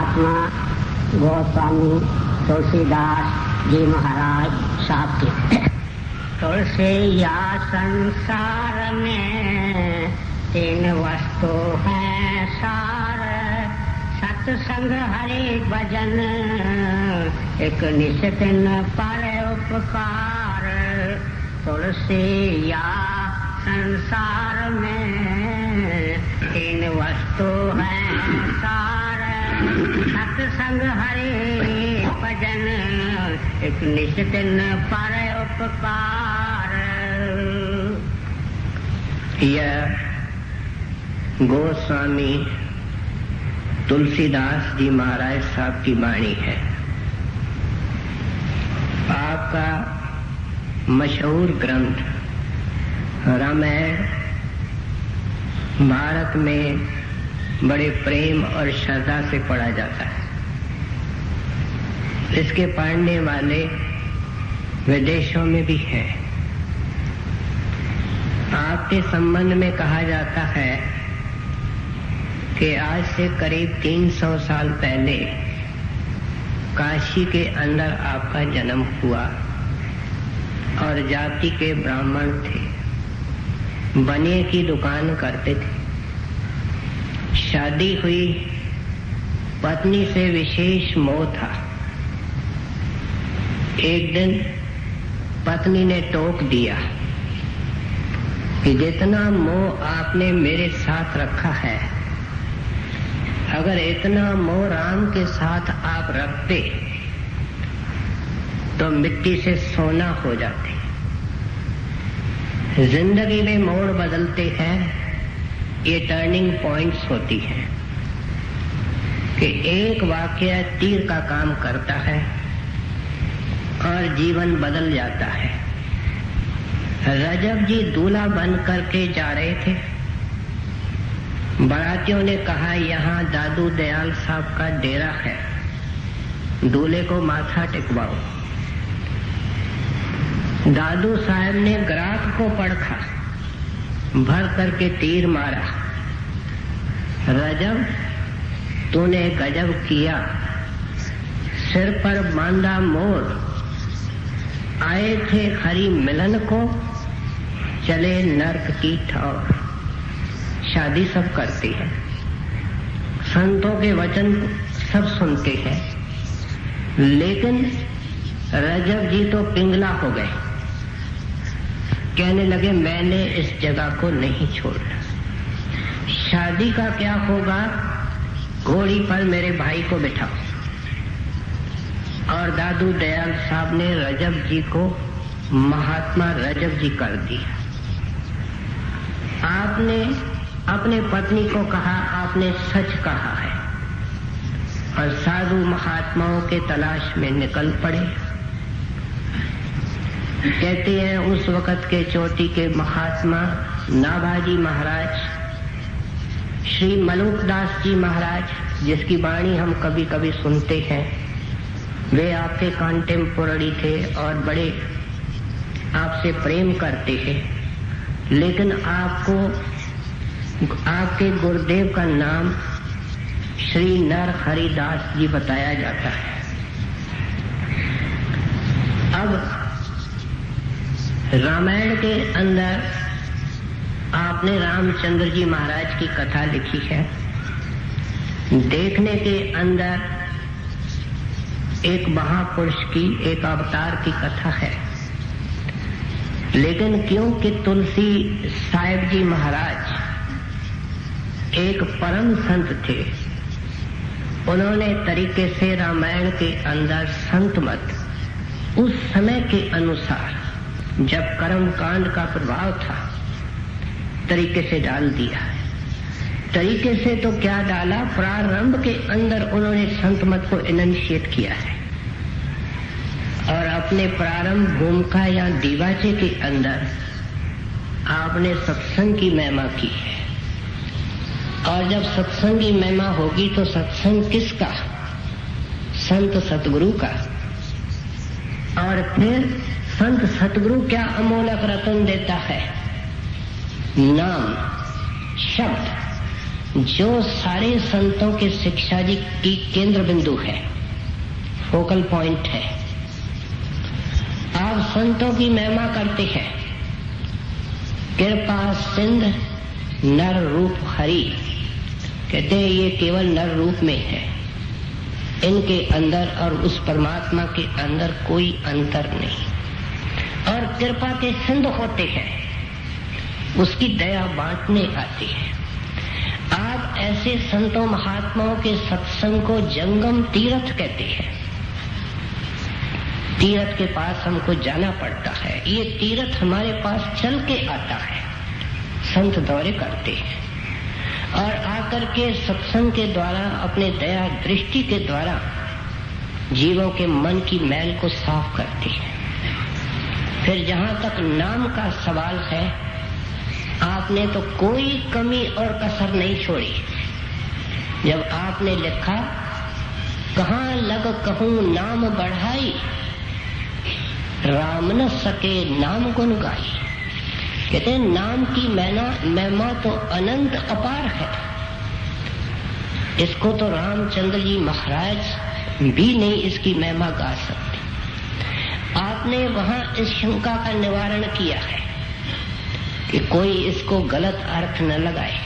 महात्मा गोस्वामी तुलसीदास जी महाराज साहब की। तुलसी या संसार में तीन वस्तु है सार, सत्संग हरि भजन एक निश्चिन पर उपकार। तुलसी या संसार में तीन वस्तु है सार, सत्संग हरि भजन एक निश्चिन पर उपकार। यह गोस्वामी तुलसीदास जी महाराज साहब की वाणी है। आपका मशहूर ग्रंथ रामायण भारत में बड़े प्रेम और श्रद्धा से पढ़ा जाता है। इसके पढ़ने वाले विदेशों में भी हैं। आपके संबंध में कहा जाता है कि आज से करीब 300 साल पहले काशी के अंदर आपका जन्म हुआ और जाति के ब्राह्मण थे, बनिए की दुकान करते थे। शादी हुई, पत्नी से विशेष मोह था। एक दिन पत्नी ने टोक दिया कि जितना मोह आपने मेरे साथ रखा है, अगर इतना मोह राम के साथ आप रखते तो मिट्टी से सोना हो जाते। जिंदगी में मोड़ बदलते हैं, ये टर्निंग पॉइंट्स होती हैं कि एक वाकया तीर का काम करता है और जीवन बदल जाता है। रजब जी दूल्हा बन करके जा रहे थे। बारातियों ने कहा यहाँ दादू दयाल साहब का डेरा है, दूल्हे को माथा टेकवाओ। दादू साहब ने ग्राफ को पढ़ा, भर करके तीर मारा। रजब तूने गजब किया, सिर पर बांधा मोर, आए थे हरि मिलन को, चले नर्क की ठौर। शादी सब करती है, संतों के वचन सब सुनते हैं, लेकिन रजब जी तो पिंगला हो गए। कहने लगे मैंने इस जगह को नहीं छोड़ना। शादी का क्या होगा, घोड़ी पर मेरे भाई को बिठाओ। और दादू दयाल साहब ने रजब जी को महात्मा रजब जी कर दिया। आपने अपने पत्नी को कहा आपने सच कहा है, और साधु महात्माओं के तलाश में निकल पड़े। कहते हैं उस वक़्त के चोटी के महात्मा नाभाजी महाराज, श्री मलुकदास जी महाराज, जिसकी वाणी हम कभी कभी सुनते हैं, वे आपके कॉन्टेम्पोररी थे और बड़े आपसे प्रेम करते हैं, लेकिन आपको आपके गुरुदेव का नाम श्री नर हरिदास जी बताया जाता है। अब रामायण के अंदर आपने रामचंद्र जी महाराज की कथा लिखी है। देखने के अंदर एक महापुरुष की, एक अवतार की कथा है, लेकिन क्योंकि तुलसी साहिब जी महाराज एक परम संत थे, उन्होंने तरीके से रामायण के अंदर संत मत उस समय के अनुसार जब कर्म कांड का प्रभाव था तरीके से डाल दिया। तरीके से तो क्या डाला, प्रारंभ के अंदर उन्होंने संत मत को इनिशिएट किया है और अपने प्रारंभ भूमिका या दीवाचे के अंदर आपने सत्संग की महिमा की है। और जब सत्संग की महिमा होगी तो सत्संग किसका? संत सतगुरु का। और फिर संत सतगुरु क्या अमोलक रतन देता है? नाम, शब्द। जो सारे संतों के शिक्षा जी की केंद्र बिंदु है, फोकल पॉइंट है। आप संतों की महिमा करते हैं, कृपा सिंध नर रूप हरि, कहते हैं ये केवल नर रूप में है, इनके अंदर और उस परमात्मा के अंदर कोई अंतर नहीं। और कृपा के सिंध होते हैं, उसकी दया बांटने आती है। आप ऐसे संतों महात्माओं के सत्संग को जंगम तीर्थ कहते हैं। तीर्थ के पास हमको जाना पड़ता है, ये तीर्थ हमारे पास चल के आता है। संत दौरे करते हैं और आकर के सत्संग के द्वारा, अपने दया दृष्टि के द्वारा जीवों के मन की मैल को साफ करते हैं। फिर जहां तक नाम का सवाल है, आपने तो कोई कमी और कसर नहीं छोड़ी। जब आपने लिखा, कहां लग कहूं नाम बढ़ाई, राम न सके नाम गुण गाई। कहते हैं नाम की महिमा तो अनंत अपार है, इसको तो रामचंद्र जी महाराज भी नहीं इसकी महिमा गा सकते। आपने वहां इस शंका का निवारण किया है कि कोई इसको गलत अर्थ न लगाए।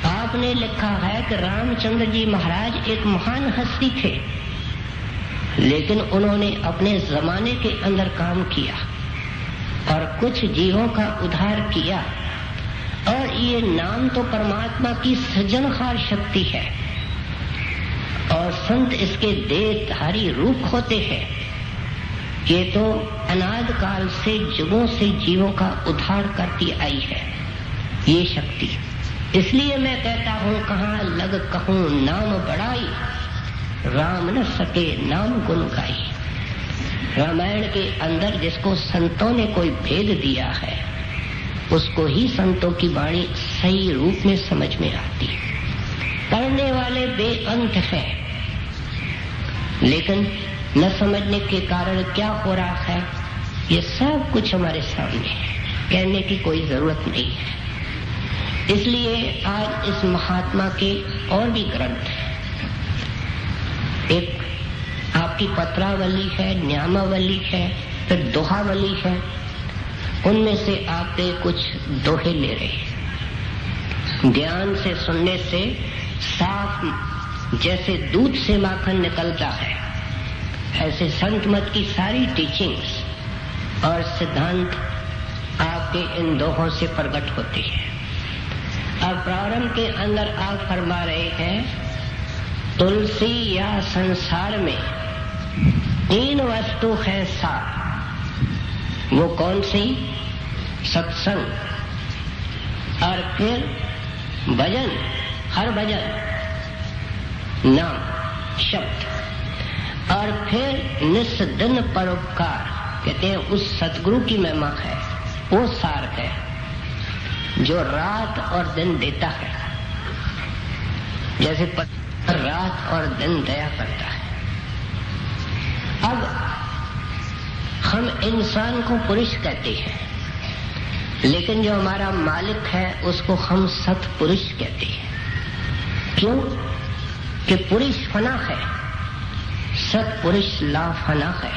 आपने लिखा है कि रामचंद्र जी महाराज एक महान हस्ती थे, लेकिन उन्होंने अपने जमाने के अंदर काम किया और कुछ जीवों का उद्धार किया। और ये नाम तो परमात्मा की सृजनहार शक्ति है और संत इसके देहधारी रूप होते हैं। ये तो अनाद काल से जुगों से जीवों का उद्धार करती आई है ये शक्ति। इसलिए मैं कहता हूं, कहां लग कहूं नाम बढ़ाई, राम न सके नाम गुण गाई। रामायण के अंदर जिसको संतों ने कोई भेद दिया है, उसको ही संतों की वाणी सही रूप में समझ में आती है। पढ़ने वाले बेअंत हैं, लेकिन न समझने के कारण क्या हो रहा है, ये सब कुछ हमारे सामने है, कहने की कोई जरूरत नहीं है। इसलिए आज इस महात्मा के और भी ग्रंथ हैं। एक आपकी पत्रावली है, न्यामावली है, फिर दोहावली है। उनमें से आपके कुछ दोहे ले रहे। ध्यान से सुनने से साफ जैसे दूध से माखन निकलता है, ऐसे संत मत की सारी टीचिंग्स और सिद्धांत आपके इन दोहों से प्रकट होते हैं। अब प्रारंभ के अंदर आप फरमा रहे हैं, तुलसी या संसार में 3 वस्तु है सार। वो कौन सी? सत्संग, और फिर भजन, हर भजन, नाम, शब्द, और फिर निस्दिन परोपकार। कहते हैं उस सतगुरु की महिमा है, वो सार है जो रात और दिन देता है। जैसे पत्थर रात और दिन दया करता है। अब हम इंसान को पुरुष कहते हैं, लेकिन जो हमारा मालिक है उसको हम सतपुरुष कहते हैं। क्यों? कि पुरुष फना है, सतपुरुष लाफना है,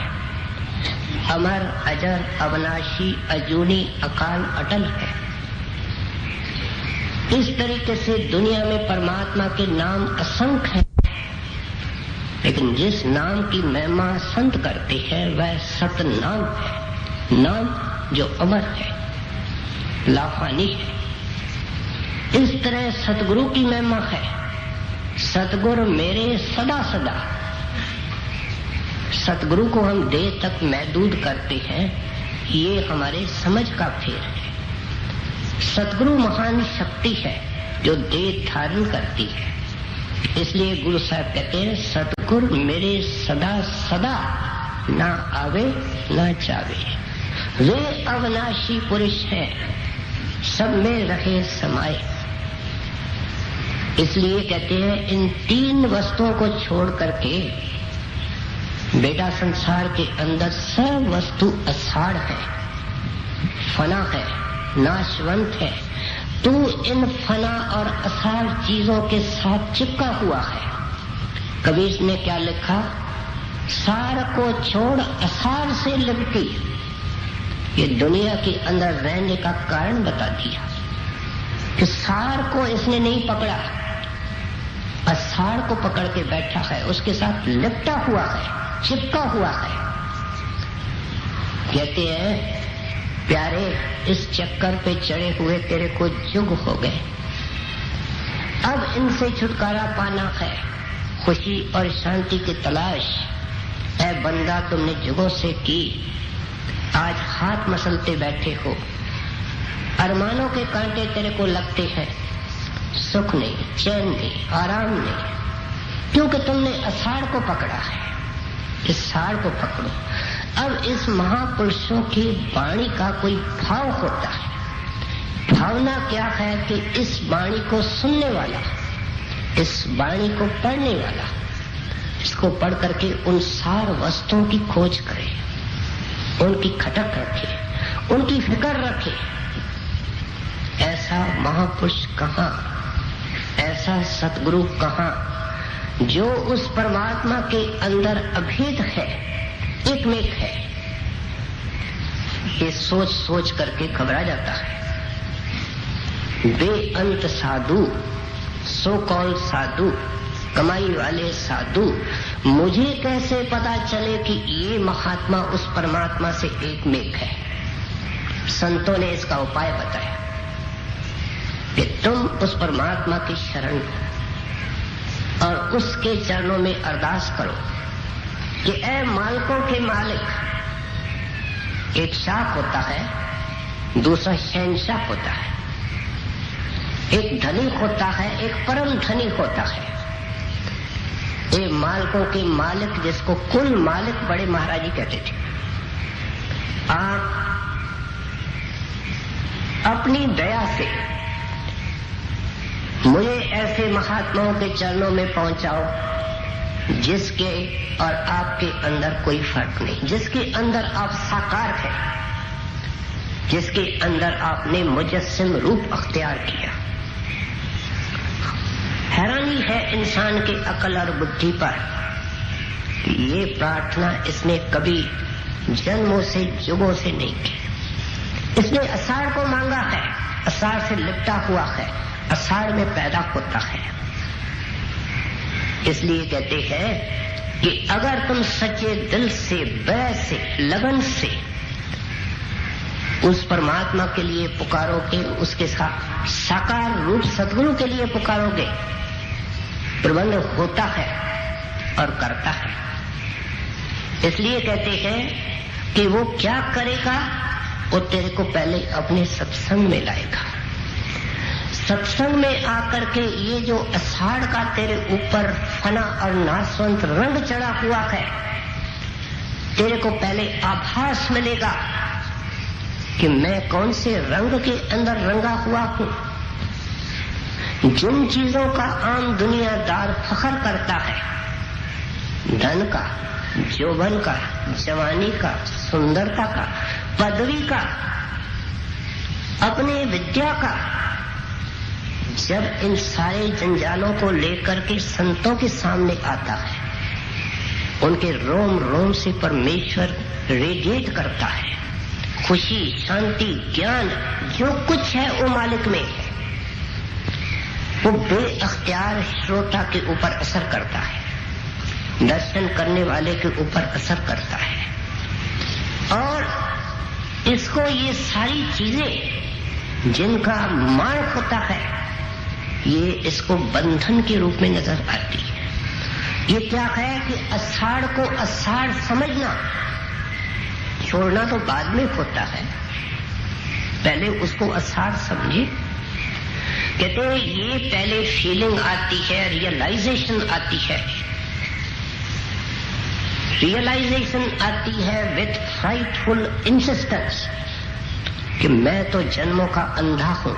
अमर अजर अविनाशी अजूनी अकाल अटल है। इस तरीके से दुनिया में परमात्मा के नाम असंख्य हैं, लेकिन जिस नाम की महिमा संत करते हैं वह सतनाम है, नाम जो अमर है, लाफानी है। इस तरह सतगुरु की महिमा है, सतगुरु मेरे सदा सदा। सतगुरु को हम देह तक महदूद करते हैं, ये हमारे समझ का फेर है। सतगुरु महान शक्ति है जो देह धारण करती है। इसलिए गुरु साहब कहते हैं, सतगुरु मेरे सदा सदा, ना आवे ना जावे। वे अविनाशी पुरुष हैं, सब में रहे समाये। इसलिए कहते हैं इन 3 वस्तुओं को छोड़ करके बेटा संसार के अंदर सब वस्तु असाड़ है, फना है, नाशवंत है। तू इन फना और असार चीजों के साथ चिपका हुआ है। कबीर ने क्या लिखा? सार को छोड़ असार से लिपटी। ये दुनिया के अंदर रहने का कारण बता दिया कि सार को इसने नहीं पकड़ा, असार को पकड़ के बैठा है, उसके साथ लिपटा हुआ है, चिपका हुआ है। कहते हैं प्यारे, इस चक्कर पे चढ़े हुए तेरे को जुग हो गए, अब इनसे छुटकारा पाना है, खुशी और शांति की तलाश। ऐ बंदा, तुमने जुगों से की, आज हाथ मसलते बैठे हो, अरमानों के कांटे तेरे को लगते हैं, सुख नहीं, चैन नहीं, आराम नहीं, क्योंकि तुमने अषाढ़ को पकड़ा है। इस साढ़ को पकड़ो। अब इस महापुरुषों की वाणी का कोई भाव होता है। भावना क्या है कि इस वाणी को सुनने वाला, इस वाणी को पढ़ने वाला, इसको पढ़ करके उन सार वस्तुओं की खोज करे, उनकी खटक रखे, उनकी फिक्र रखे। ऐसा महापुरुष कहाँ, ऐसा सतगुरु कहाँ, जो उस परमात्मा के अंदर अभेद है, एकमेक है। ये सोच सोच करके घबरा जाता है। बेअंत साधु, सो कॉल साधु, कमाई वाले साधु, मुझे कैसे पता चले कि ये महात्मा उस परमात्मा से एकमेक है। संतों ने इसका उपाय बताया कि तुम उस परमात्मा की शरण लो और उसके चरणों में अरदास करो कि ऐ मालिकों के मालिक। एक शाह होता है, दूसरा शहंशाह होता है, एक धनी होता है, एक परम धनी होता है। ये मालिकों के मालिक, जिसको कुल मालिक बड़े महाराजी कहते थे। आप अपनी दया से मुझे ऐसे महात्माओं के चरणों में पहुंचाओ जिसके और आपके अंदर कोई फर्क नहीं, जिसके अंदर आप साकार हैं, जिसके अंदर आपने मुजस्सिम रूप अख्तियार किया। हैरानी है इंसान के अकल और बुद्धि पर, ये प्रार्थना इसने कभी जन्मों से युगों से नहीं की। इसने अषाढ़ को मांगा है, अषाढ़ से लिपटा हुआ है, अषाढ़ में पैदा होता है। इसलिए कहते हैं कि अगर तुम सच्चे दिल से, बैर से, लगन से उस परमात्मा के लिए पुकारोगे, उसके साथ साकार रूप सद्गुरु के लिए पुकारोगे, प्रबंध होता है और करता है। इसलिए कहते हैं कि वो क्या करेगा, वो तेरे को पहले अपने सत्संग में लाएगा। सत्संग में आकर के ये जो अषाढ़ का तेरे ऊपर फना और नाशवंत रंग चढ़ा हुआ है, तेरे को पहले आभास मिलेगा कि मैं कौन से रंग के अंदर रंगा हुआ हूं। जिन चीजों का आम दुनियादार फख्र करता है, धन का, यौवन का, जवानी का, सुंदरता का, पदवी का, अपने विद्या का, जब इन सारे जंजालों को लेकर के संतों के सामने आता है, उनके रोम रोम से परमेश्वर रेडिएट करता है। खुशी, शांति, ज्ञान, जो कुछ है वो मालिक में है। वो बेअख्तियार श्रोता के ऊपर असर करता है, दर्शन करने वाले के ऊपर असर करता है। और इसको ये सारी चीजें जिनका मार्ग होता है, ये इसको बंधन के रूप में नजर आती है। ये क्या है कि अषाढ़ को अषाढ़ समझना, छोड़ना तो बाद में होता है, पहले उसको अषाढ़ समझे। कहते हैं ये पहले फीलिंग आती है, रियलाइजेशन आती है। रियलाइजेशन आती है विथ फ्राइटफुल इंसिस्टेंस कि मैं तो जन्मों का अंधा हूं,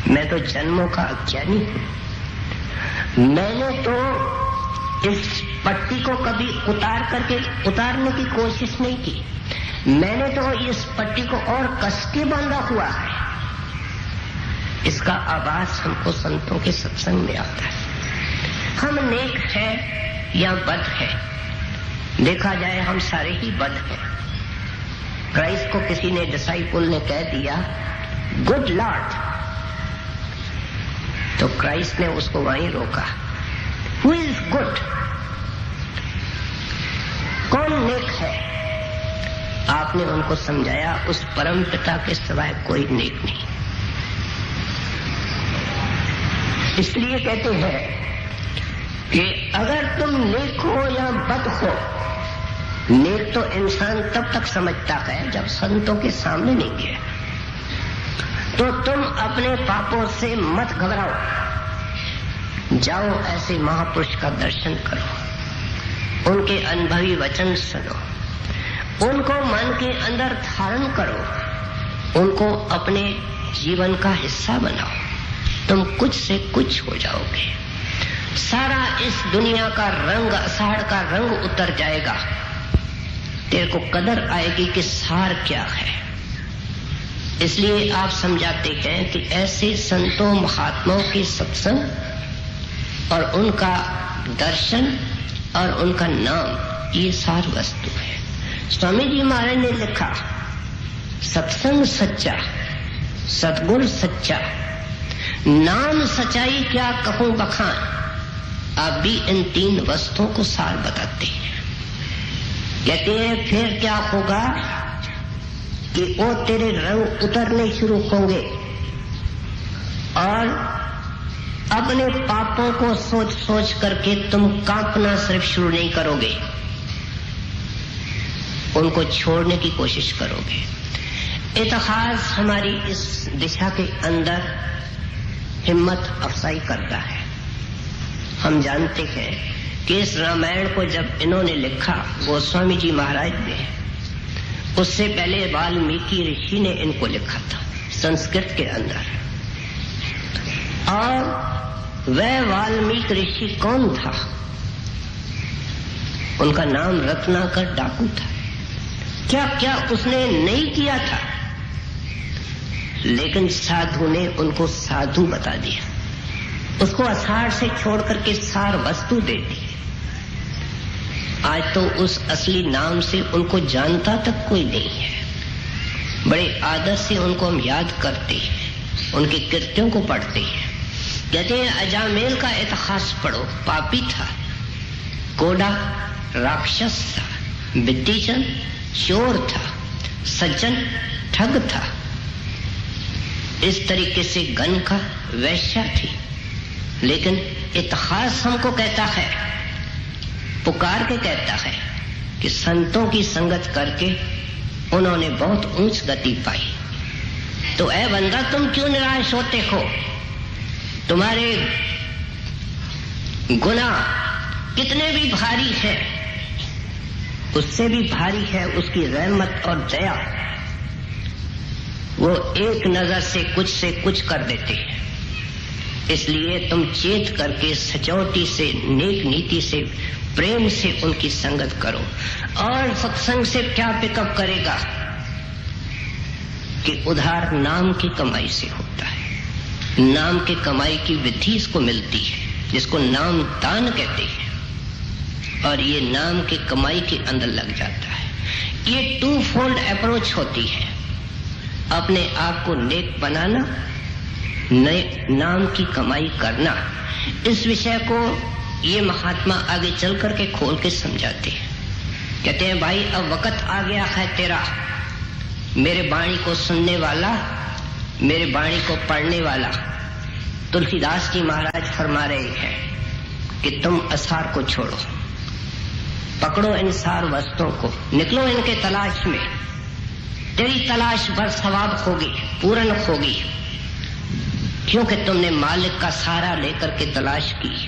मैं तो जन्मों का अज्ञानी हूं। मैंने तो इस पट्टी को कभी उतारने की कोशिश नहीं की। मैंने तो इस पट्टी को और कस के बांधा हुआ है। इसका आभास हमको संतों के सत्संग में आता है। हम नेक है या बद है, देखा जाए हम सारे ही बद हैं। क्राइस्ट को किसी ने डिसाइपल ने कह दिया गुड लॉर्ड, तो क्राइस्ट ने उसको वहीं रोका। हु इज गुड, कौन नेक है? आपने उनको समझाया उस परम पिता के सिवाय कोई नेक नहीं। इसलिए कहते हैं कि अगर तुम नेक हो या बद हो, नेक तो इंसान तब तक समझता है जब संतों के सामने नहीं गया। तो तुम अपने पापों से मत घबराओ, जाओ ऐसे महापुरुष का दर्शन करो, उनके अनुभवी वचन सुनो, उनको मन के अंदर धारण करो, उनको अपने जीवन का हिस्सा बनाओ। तुम कुछ से कुछ हो जाओगे। सारा इस दुनिया का रंग, अषाढ़ का रंग उतर जाएगा। तेरे को कदर आएगी कि सार क्या है। इसलिए आप समझाते हैं कि ऐसे संतों महात्माओं के सत्संग और उनका दर्शन और उनका नाम, ये सार वस्तु है। स्वामी जी महाराज ने लिखा सत्संग सच्चा, सतगुण सच्चा, नाम सच्चाई क्या कहूं बखान। आप भी इन तीन वस्तुओं को सार बताते हैं। कहते हैं फिर क्या होगा कि वो तेरे रंग उतरने शुरू होंगे और अपने पापों को सोच सोच करके तुम कांपना सिर्फ शुरू नहीं करोगे, उनको छोड़ने की कोशिश करोगे। इतिहास हमारी इस दिशा के अंदर हिम्मत अफजाई करता है। हम जानते हैं कि इस रामायण को जब इन्होंने लिखा, गोस्वामी जी महाराज ने, उससे पहले वाल्मीकि ऋषि ने इनको लिखा था संस्कृत के अंदर। और वह वाल्मीकि ऋषि कौन था? उनका नाम रत्नाकर डाकू था। क्या क्या उसने नहीं किया था, लेकिन साधु ने उनको साधु बता दिया, उसको अषाढ़ से छोड़ करके सार वस्तु दे दी। आज तो उस असली नाम से उनको जानता तक कोई नहीं है। बड़े आदर से उनको हम याद करते हैं, उनके कृत्यों को पढ़ते हैं। कहते हैं अजामेल का इतिहास पढ़ो, पापी था, कोड़ा राक्षस था, विद्येचन चोर था, सज्जन ठग था, इस तरीके से गन का वैश्या थी। लेकिन इतिहास हमको कहता है, पुकार के कहता है कि संतों की संगत करके उन्होंने बहुत ऊंच गति पाई। तो ऐ बंदा, तुम क्यों निराश होते हो? तुम्हारे गुनाह कितने भी भारी है, उससे भी भारी है उसकी रहमत और दया। वो एक नजर से कुछ कर देते हैं। इसलिए तुम चेत करके सचौटी से, नेक नीति से, प्रेम से उनकी संगत करो। और सत्संग से क्या पिकअप करेगा कि उधार नाम की कमाई से होता है। नाम की कमाई की विधि इसको मिलती है, जिसको नाम दान कहते हैं, और ये नाम की कमाई के अंदर लग जाता है। ये टू फोल्ड अप्रोच होती है, अपने आप को नेक बनाना, नाम की कमाई करना। इस विषय को ये महात्मा आगे चल करके खोल के समझाते हैं। कहते हैं भाई अब वक्त आ गया है तेरा, मेरे वाणी को सुनने वाला, मेरे वाणी को पढ़ने वाला। तुलसीदास जी महाराज फरमा रहे हैं कि तुम असार को छोड़ो, पकड़ो इन सार वस्तुओं को, निकलो इनके तलाश में। तेरी तलाश भर सवाब होगी, पूर्ण होगी, क्योंकि तुमने मालिक का सहारा लेकर के तलाश की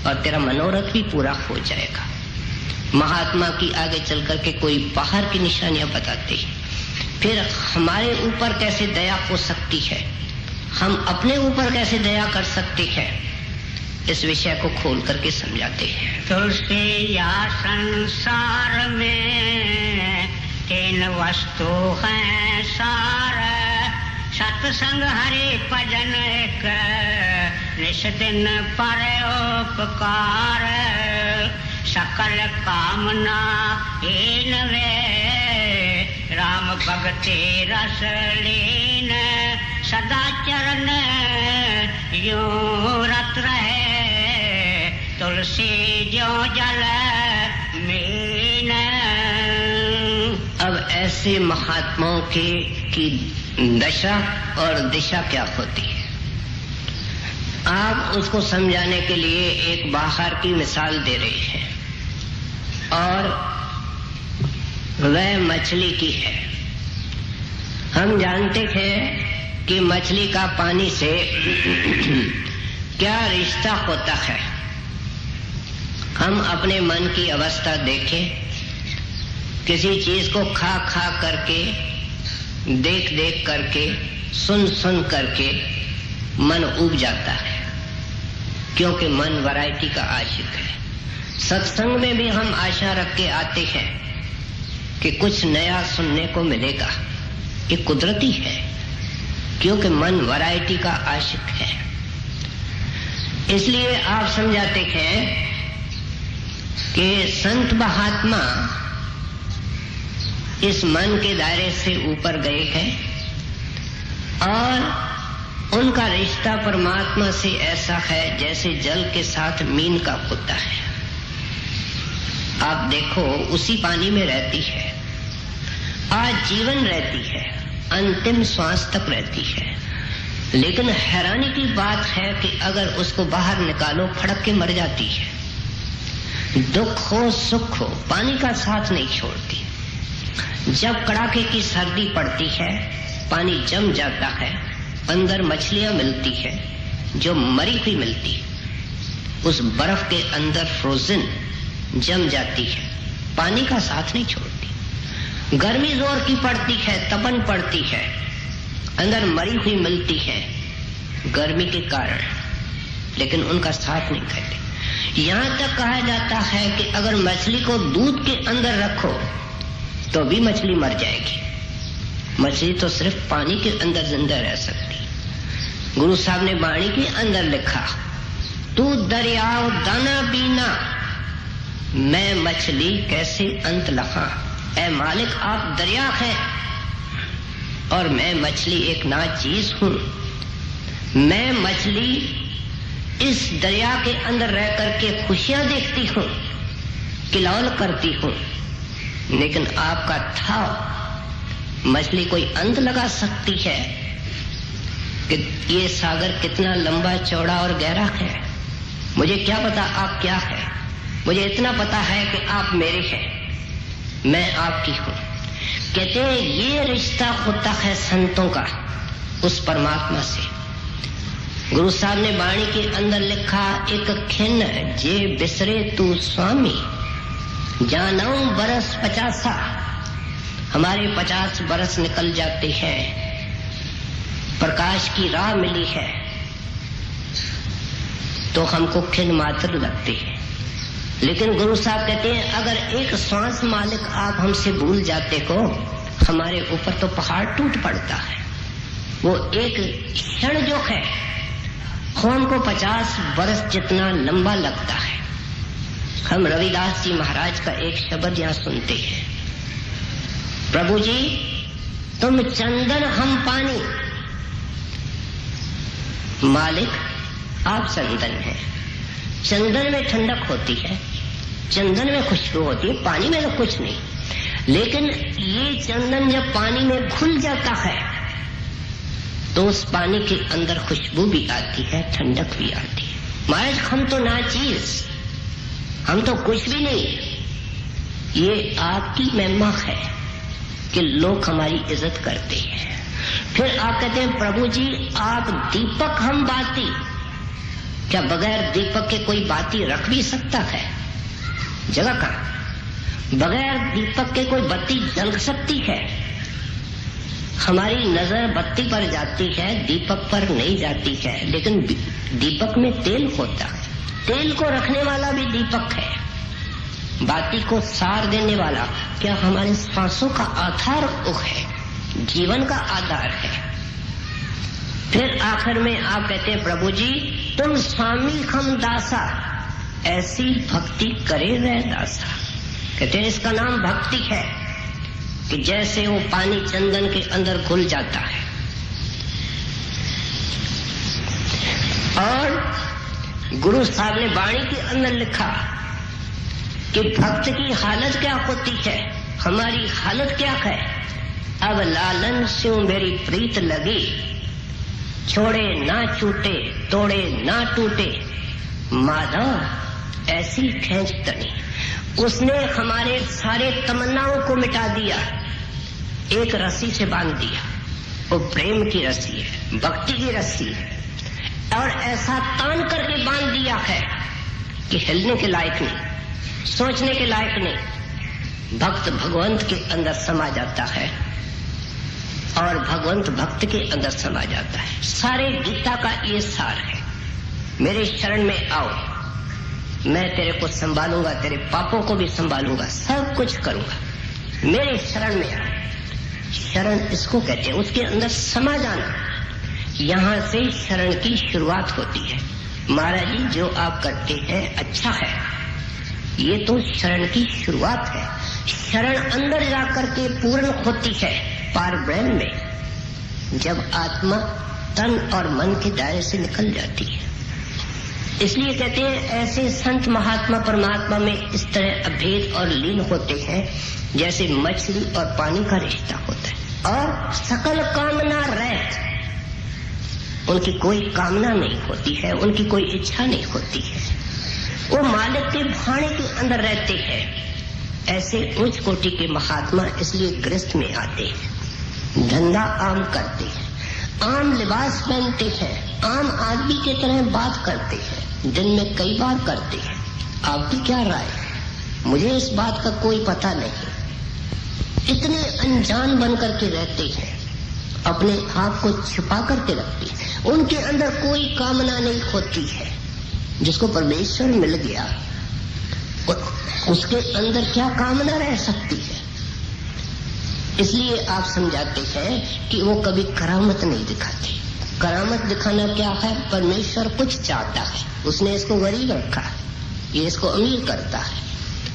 और तेरा मनोरथ भी पूरा हो जाएगा। महात्मा की आगे चल करके कोई बाहर की निशानियां बताते हैं, फिर हमारे ऊपर कैसे दया हो सकती है, हम अपने ऊपर कैसे दया कर सकते हैं, इस विषय को खोल करके समझाते हैं। तुलसी या संसार में तीन वस्तु हैं सार, सत्संग हरि भजन एक निश दिन पर उपकार सकल कामना हीन वे राम भगति रस लीन सदा चरण यूं रत रहे तुलसी जो जल मीन। अब ऐसे महात्माओं की दशा और दिशा क्या होती है, आप उसको समझाने के लिए एक बाहर की मिसाल दे रही हैं और वह मछली की है। हम जानते हैं कि मछली का पानी से क्या रिश्ता होता है। हम अपने मन की अवस्था देखें, किसी चीज को खा खा करके, देख देख करके, सुन सुन करके मन उब जाता है, क्योंकि मन वैरायटी का आशिक है। सत्संग में भी हम आशा रख के आते हैं कि कुछ नया सुनने को मिलेगा, ये कुदरती है, क्योंकि मन वैरायटी का आशिक है। इसलिए आप समझाते हैं कि संत महात्मा इस मन के दायरे से ऊपर गए हैं और उनका रिश्ता परमात्मा से ऐसा है जैसे जल के साथ मीन का होता है। आप देखो, उसी पानी में रहती है, आजीवन रहती है, अंतिम श्वास तक रहती है, लेकिन हैरानी की बात है कि अगर उसको बाहर निकालो फड़क के मर जाती है। दुख हो सुख हो पानी का साथ नहीं छोड़ती। जब कड़ाके की सर्दी पड़ती है, पानी जम जाता है, अंदर मछलियां मिलती है जो मरी हुई मिलती है, उस बर्फ के अंदर फ्रोजन जम जाती है, पानी का साथ नहीं छोड़ती। गर्मी जोर की पड़ती है, तपन पड़ती है, अंदर मरी हुई मिलती है गर्मी के कारण, लेकिन उनका साथ नहीं करती। यहां तक कहा जाता है कि अगर मछली को दूध के अंदर रखो तो भी मछली मर जाएगी। मछली तो सिर्फ पानी के अंदर जिंदा रह सकती। गुरु साहब ने वाणी के अंदर लिखा, तू दरियाओ दाना बीना, मैं मछली कैसे अंत लखा। ऐ मालिक आप दरिया हैं और मैं मछली एक नाचीज हूं। मैं मछली इस दरिया के अंदर रह करके खुशियां देखती हूं, किलौल करती हूं, लेकिन आपका था मछली कोई अंत लगा सकती है कि ये सागर कितना लंबा चौड़ा और गहरा है। मुझे क्या पता आप क्या है, मुझे इतना पता है कि आप मेरे हैं, मैं आपकी हूं। कहते हैं ये रिश्ता होता है संतों का उस परमात्मा से। गुरु साहब ने वाणी के अंदर लिखा, एक खिन जे बिसरे तू स्वामी, जानऊ बरस 50। हमारे 50 बरस निकल जाते हैं, प्रकाश की राह मिली है तो हमको खिन मात्र लगती है। लेकिन गुरु साहब कहते हैं अगर एक श्वास मालिक आप हमसे भूल जाते हो, हमारे ऊपर तो पहाड़ टूट पड़ता है। वो एक क्षण जो है खून को 50 बरस जितना लंबा लगता है। हम रविदास जी महाराज का एक शब्द यहां सुनते हैं, प्रभु जी तुम चंदन हम पानी, मालिक आप चंदन हैं। चंदन में ठंडक होती है, चंदन में खुशबू होती है, पानी में तो कुछ नहीं। लेकिन ये चंदन जब पानी में घुल जाता है तो उस पानी के अंदर खुशबू भी आती है, ठंडक भी आती है। महाराज हम तो नाचीज, हम तो कुछ भी नहीं। ये आपकी महिमा है कि लोग हमारी इज्जत करते हैं। फिर आप कहते हैं प्रभु जी आप दीपक हम बाती, क्या बगैर दीपक के कोई बाती रख भी सकता है? जगह कहां? बगैर दीपक के कोई बत्ती जल सकती है? हमारी नजर बत्ती पर जाती है, दीपक पर नहीं जाती है। लेकिन दीपक में तेल होता है, तेल को रखने वाला भी दीपक है, बाती को सार देने वाला। क्या हमारे सांसों का आधार वो है, जीवन का आधार है। फिर आखिर में आप कहते हैं प्रभु जी तुम स्वामी हम दासा, ऐसी भक्ति करे रह दासा। कहते हैं इसका नाम भक्ति है कि जैसे वो पानी चंदन के अंदर घुल जाता है। और गुरु साहब ने वाणी के अंदर लिखा कि भक्त की हालत क्या होती है, हमारी हालत क्या है। अब लालन स्यों मेरी प्रीत लगी, छोड़े ना छूटे तोड़े ना टूटे, माधव ऐसी खींच तनी। उसने हमारे सारे तमन्नाओं को मिटा दिया, एक रस्सी से बांध दिया। वो प्रेम की रस्सी है, भक्ति की रस्सी है, और ऐसा तान करके बांध दिया है कि हिलने के लायक नहीं, सोचने के लायक नहीं। भक्त भगवंत के अंदर समा जाता है और भगवंत भक्त के अंदर समा जाता है। सारे गीता का ये सार है। मेरे शरण में आओ, मैं तेरे को संभालूंगा, तेरे पापों को भी संभालूंगा, सब कुछ करूंगा। मेरे शरण में आओ। शरण इसको कहते हैं, उसके अंदर समा जाना। यहां से शरण की शुरुआत होती है। महाराज जी जो आप करते हैं अच्छा है, ये तो शरण की शुरुआत है। शरण अंदर जाकर के पूर्ण होती है पार ब्रह्म में, जब आत्मा तन और मन के दायरे से निकल जाती है। इसलिए कहते हैं ऐसे संत महात्मा परमात्मा में इस तरह अभेद और लीन होते हैं जैसे मछली और पानी का रिश्ता होता है। और सकल कामना रहित, उनकी कोई कामना नहीं होती है, उनकी कोई इच्छा नहीं होती है। वो मालिक के भाने के अंदर रहते हैं। ऐसे उच्च कोटि के महात्मा इसलिए गृहस्थ में आते हैं, धंधा आम करते हैं, आम लिबास पहनते हैं, आम आदमी की तरह बात करते हैं, दिन में कई बार करते हैं। आपकी क्या राय है? मुझे इस बात का कोई पता नहीं। इतने अनजान बन करके रहते हैं, अपने आप को छिपा करके रखते हैं। उनके अंदर कोई कामना नहीं होती है। जिसको परमेश्वर मिल गया उसके अंदर क्या कामना रह सकती है। इसलिए आप समझाते हैं कि वो कभी करामत नहीं दिखाते। करामत दिखाना क्या है? परमेश्वर कुछ चाहता है, उसने इसको गरीब रखा है, ये इसको अमीर करता है,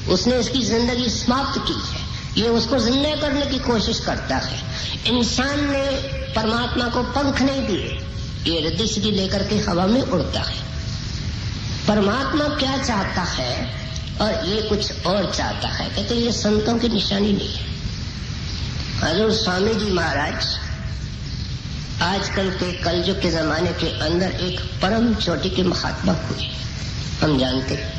उसने इसकी जिंदगी समाप्त की है, ये उसको जिंदा करने की कोशिश करता है। इंसान ने परमात्मा को पंख नहीं दिए, ये रिद्धि सिद्धि लेकर के हवा में उड़ता है। परमात्मा क्या चाहता है और ये कुछ और चाहता है। कहते ये संतों की निशानी नहीं है। हजूर स्वामी जी महाराज आजकल के कलयुग के जमाने के अंदर एक परम चोटी के महात्मा हुए, हम जानते हैं।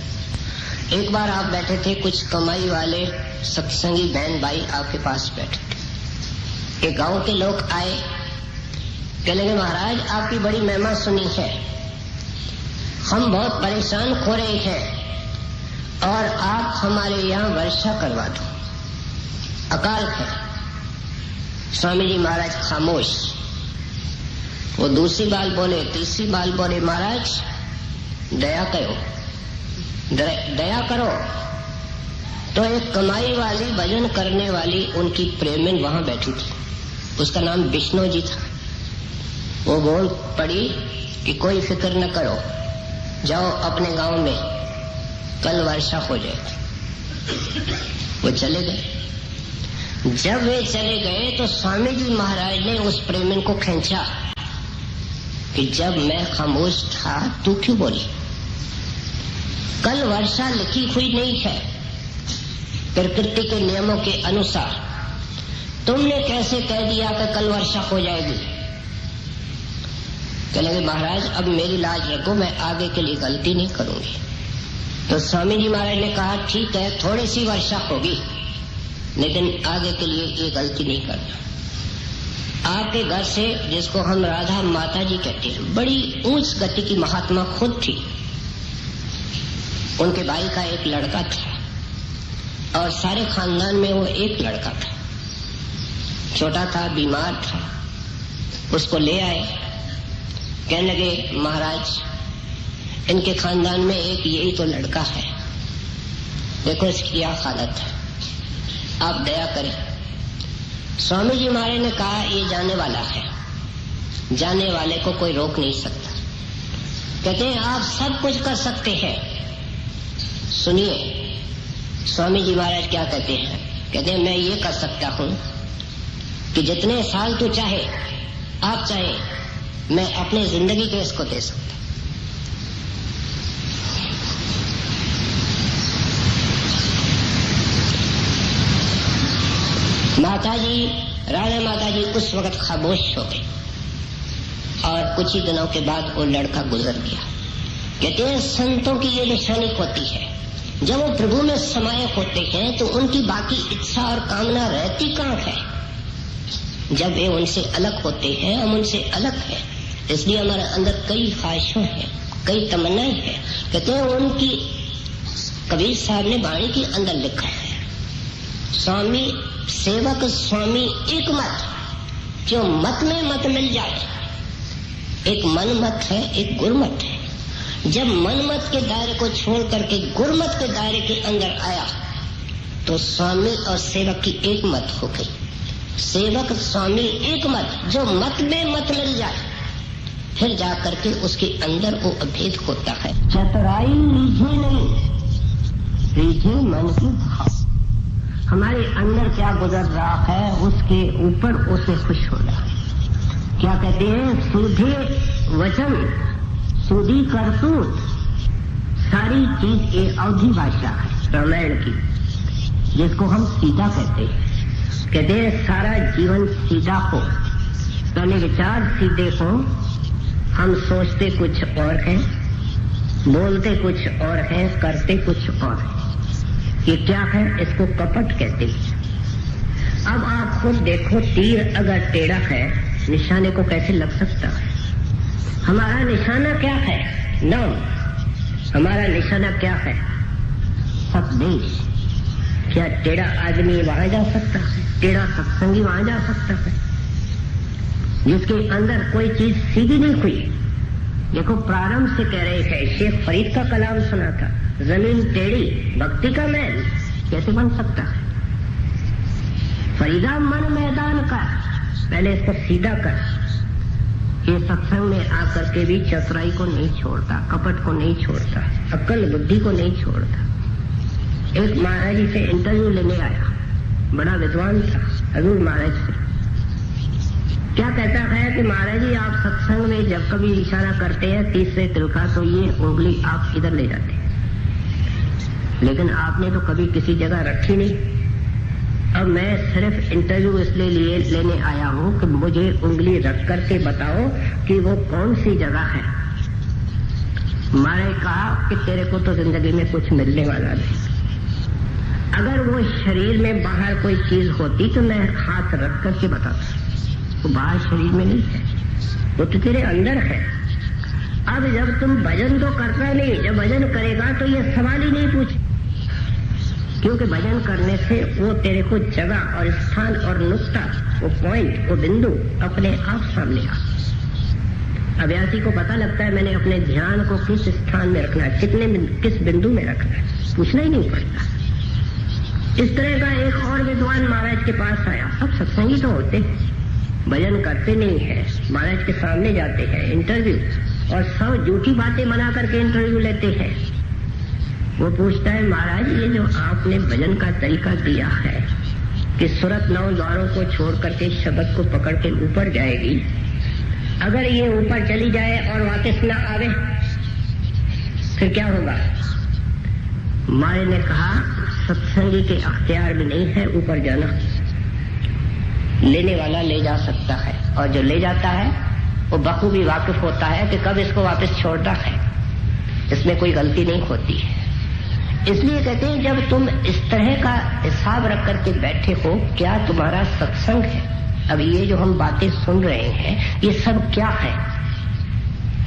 एक बार आप बैठे थे, कुछ कमाई वाले सत्संगी बहन भाई आपके पास बैठे थे। एक गांव के लोग आए, कह लगे महाराज आपकी बड़ी महिमा सुनी है, हम बहुत परेशान हो रहे हैं और आप हमारे यहाँ वर्षा करवा दो, अकाल है। स्वामी जी महाराज खामोश। वो दूसरी बार बोले, तीसरी बार बोले, महाराज दया करो, दया करो। तो एक कमाई वाली भजन करने वाली उनकी प्रेमिन वहां बैठी थी, उसका नाम विष्णु जी था। वो बोल पड़ी कि कोई फिक्र न करो, जाओ अपने गांव में, कल वर्षा हो जाएगी। वो चले गए। जब वे चले गए तो स्वामी जी महाराज ने उस प्रेमिन को खींचा कि जब मैं खामोश था तू क्यों बोली? कल वर्षा लिखी हुई नहीं है प्रकृति के नियमों के अनुसार, तुमने कैसे कह दिया कि कल वर्षा हो जाएगी? कहेंगे महाराज अब मेरी लाज रखो, मैं आगे के लिए गलती नहीं करूंगी। तो स्वामी जी महाराज ने कहा ठीक है, थोड़ी सी वर्षा होगी लेकिन आगे के लिए ये गलती नहीं करना। आपके घर से, जिसको हम राधा माता जी कहते हैं, बड़ी ऊंच गति की महात्मा खुद थी, उनके भाई का एक लड़का था और सारे खानदान में वो एक लड़का था। छोटा था, बीमार था, उसको ले आए। कहने लगे महाराज इनके खानदान में एक यही तो लड़का है, देखो इसकी क्या हालत है, आप दया करें। स्वामी जी महाराज ने कहा ये जाने वाला है, जाने वाले को कोई रोक नहीं सकता। कहते हैं आप सब कुछ कर सकते हैं। सुनिए स्वामी जी महाराज क्या कहते हैं। कहते हैं मैं ये कर सकता हूं कि जितने साल तू चाहे, आप चाहे, मैं अपनी जिंदगी के इसको दे सकता। माताजी, राणा माताजी उस वक्त खामोश हो गई और कुछ ही दिनों के बाद वो लड़का गुजर गया। कहते हैं संतों की ये निशानी होती है, जब वो प्रभु में समाये होते हैं तो उनकी बाकी इच्छा और कामना रहती कहाँ है। जब वे उनसे अलग होते हैं, हम उनसे अलग हैं, इसलिए हमारे अंदर कई ख्वाहिशें हैं, कई तमन्नाएं हैं। कहते हैं उनकी कबीर साहब ने वाणी के अंदर लिखा है, स्वामी सेवक स्वामी एक मत, जो मत में मत मिल जाए। एक मन मत है, एक गुरमत है। जब मन मत के दायरे को छोड़ करके गुरमत के दायरे के अंदर आया तो स्वामी और सेवक की एक मत हो गई। सेवक स्वामी एक मत, जो मत में मत मिल जाए, फिर जाकर के उसके अंदर वो अभेद होता है। चतुराई लीजिए नहीं, लीजिए मन की भाव। हमारे अंदर क्या गुजर रहा है उसके ऊपर उसे खुश होना है। क्या कहते हैं, सूधे वचन सूधी करतूत, सारी चीज एक अवधि भाषा है रामायण की, जिसको हम सीधा कहते हैं। कहते हैं सारा जीवन सीधा हो, पहले विचार सीधे हो। हम सोचते कुछ और हैं, बोलते कुछ और हैं, करते कुछ और हैं। ये क्या है? इसको कपट कहते हैं। अब आप खुद देखो, तीर अगर टेढ़ा है निशाने को कैसे लग सकता है? हमारा निशाना क्या है? नाम। हमारा निशाना क्या है? सतदेश। क्या टेढ़ा आदमी वहां जा सकता है? टेढ़ा सत्संगी वहां जा सकता है जिसके अंदर कोई चीज सीधी नहीं हुई? देखो प्रारंभ से कह रहे थे, शेख फरीद का कलाम सुना था, जमीन टेढ़ी भक्ति का मैल कैसे बन सकता है? फरीदा मन मैदान का, पहले इसको सीधा कर। ये सत्संग में आकर के भी चतुराई को नहीं छोड़ता, कपट को नहीं छोड़ता, अक्ल बुद्धि को नहीं छोड़ता। एक महाराज जी से इंटरव्यू लेने आया, बड़ा विद्वान था, हजूर महाराज से। क्या कहता है कि महाराज जी आप सत्संग में जब कभी इशारा करते हैं तीसरे तिल का, तो ये उंगली आप इधर ले जाते हैं, लेकिन आपने तो कभी किसी जगह रखी नहीं। अब मैं सिर्फ इंटरव्यू इसलिए लेने आया हूं कि मुझे उंगली रख करके बताओ कि वो कौन सी जगह है। महाराज कहा कि तेरे को तो जिंदगी में कुछ मिलने वाला नहीं। अगर वो शरीर में बाहर कोई चीज होती तो मैं हाथ रख करके बताता, वो बाहर शरीर में नहीं है, वो तो तेरे अंदर है। अब जब तुम भजन तो करता नहीं, जब भजन करेगा तो ये सवाल ही नहीं पूछ, क्योंकि भजन करने से वो तेरे को जगह और स्थान और नुक्ता, वो पॉइंट, वो बिंदु अपने आप सामने आ। अभ्यासी को पता लगता है मैंने अपने ध्यान को किस स्थान में रखना है, किस बिंदु में रखना है, पूछना ही नहीं पड़ता। इस तरह का एक और विद्वान महाराज के पास आया। सब सत्संगी तो होते, भजन करते नहीं है, महाराज के सामने जाते हैं इंटरव्यू, और सब झूठी बातें बना करके इंटरव्यू लेते हैं। वो पूछता है महाराज ये जो आपने भजन का तरीका दिया है कि सुरत 9 द्वारों को छोड़ करके शब्द को पकड़ के ऊपर जाएगी, अगर ये ऊपर चली जाए और वापस न आवे फिर क्या होगा? महाराज ने कहा सत्संगी के अख्तियार में नहीं है ऊपर जाना, लेने वाला ले जा सकता है, और जो ले जाता है वो बखूबी वाकिफ होता है कि कब इसको वापस छोड़ना है, इसमें कोई गलती नहीं होती है। इसलिए कहते हैं जब तुम इस तरह का हिसाब रख करके बैठे हो, क्या तुम्हारा सत्संग है? अब ये जो हम बातें सुन रहे हैं ये सब क्या है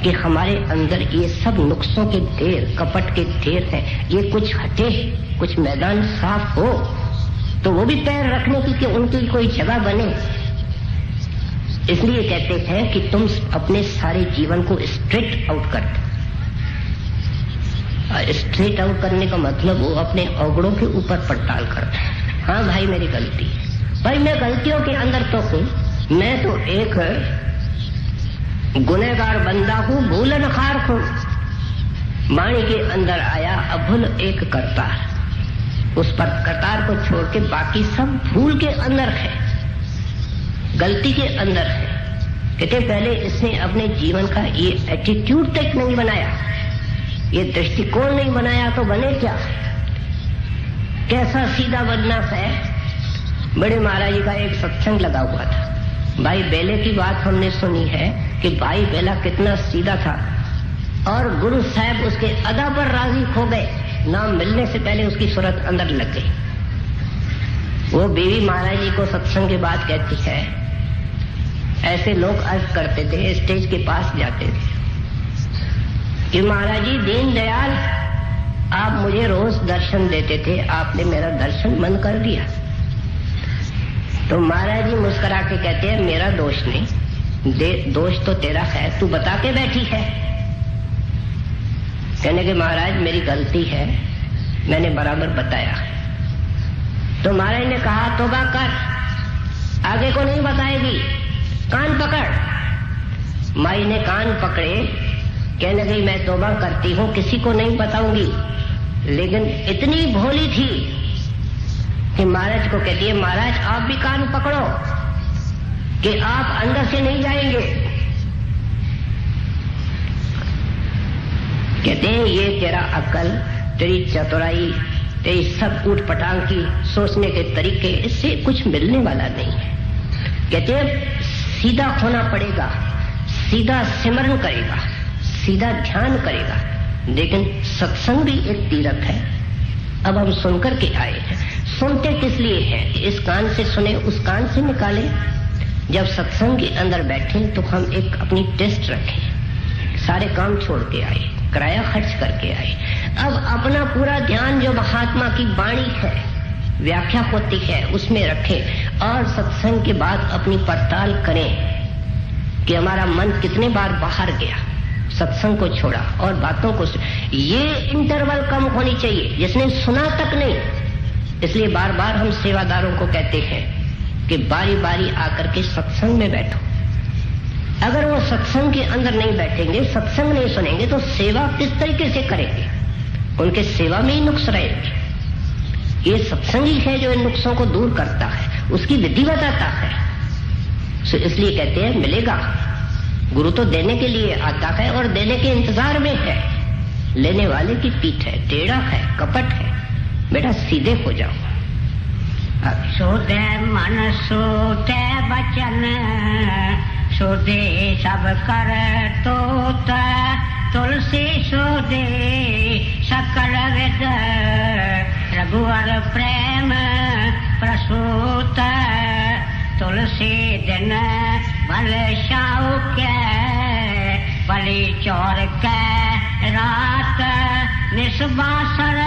कि हमारे अंदर ये सब नुक्सों के ढेर, कपट के ढेर हैं। ये कुछ हटे, कुछ मैदान साफ हो तो वो भी पैर रखने की कि उनकी कोई जगह बने। इसलिए कहते हैं कि तुम अपने सारे जीवन को स्ट्रेट आउट कर दो। स्ट्रेट आउट करने का मतलब वो अपने अवगुणों के ऊपर पड़ताल करता है। हाँ भाई मेरी गलती है, भाई मैं गलतियों के अंदर तो हूं, मैं तो एक गुनहगार बंदा हूं, भूलन खार हूं। वाणी के अंदर आया अभुल एक करतार, उस पर करतार को छोड़ के बाकी सब भूल के अंदर है, गलती के अंदर है। कहते पहले इसने अपने जीवन का ये एटीट्यूड तक नहीं बनाया, ये दृष्टिकोण नहीं बनाया तो बने क्या? कैसा सीधा बनना है। बड़े महाराज जी का एक सत्संग लगा हुआ था। भाई बेले की बात हमने सुनी है कि भाई बेला कितना सीधा था और गुरु साहब उसके अदा पर राजी हो गए। नाम मिलने से पहले उसकी सूरत अंदर लग गई। वो बीवी महाराज जी को सत्संग के बाद कहती है, ऐसे लोग अर्ज करते थे, स्टेज के पास जाते थे कि महाराज जी दीन दयाल, आप मुझे रोज दर्शन देते थे, आपने मेरा दर्शन बंद कर दिया। तो महाराज जी मुस्कुरा के कहते हैं, मेरा दोष नहीं, दोष तो तेरा है, तू बता के बैठी है। कहने के महाराज मेरी गलती है, मैंने बराबर बताया। तो महाराज ने कहा तौबा कर, आगे को नहीं बताएगी, कान पकड़। माई ने कान पकड़े, कहने लगी मैं तौबा करती हूं, किसी को नहीं बताऊंगी। लेकिन इतनी भोली थी कि महाराज को कहती है, महाराज आप भी कान पकड़ो कि आप अंदर से नहीं जाएंगे। कहते हैं ये तेरा अक्ल, तेरी चतुराई, तेरी सब ऊट पटांग की सोचने के तरीके, इससे कुछ मिलने वाला नहीं है। कहते हैं सीधा होना पड़ेगा, सीधा सिमरन करेगा, सीधा ध्यान करेगा। लेकिन सत्संग भी एक तीर्थ है। अब हम सुनकर के आए हैं, सुनते किस लिए हैं? इस कान से सुने, उस कान से निकाले। जब सत्संग के अंदर बैठे तो हम एक अपनी टेस्ट रखें, सारे काम छोड़ के आए, किराया खर्च करके आए। अब अपना पूरा ध्यान जो महात्मा की वाणी है, व्याख्या होती है, उसमें रखें और सत्संग के बाद अपनी पड़ताल करें कि हमारा मन कितने बार बाहर गया, सत्संग को छोड़ा और बातों को। ये इंटरवल कम होनी चाहिए, जिसने सुना तक नहीं। इसलिए बार बार हम सेवादारों को कहते हैं कि बारी बारी आकर के सत्संग में बैठो। अगर वो सत्संग के अंदर नहीं बैठेंगे, सत्संग नहीं सुनेंगे, तो सेवा किस तरीके से करेंगे? उनके सेवा में ही नुक्स रहेंगे। ये सत्संग ही है जो इन नुक्सों को दूर करता है, उसकी विधि बताता है। तो इसलिए कहते हैं मिलेगा। गुरु तो देने के लिए आता है और देने के इंतजार में है। लेने वाले की पीठ है, टेढ़ा है, कपट है। बेटा सीधे हो जाओ। सोदे मन सोते बचन, सोदे सब कर तोत, तुलसी सोदे सकल वेद, रघुवर प्रेम प्रसूत, तुलसी दिन भल शाउके, बलि चौर के रात निस्बासर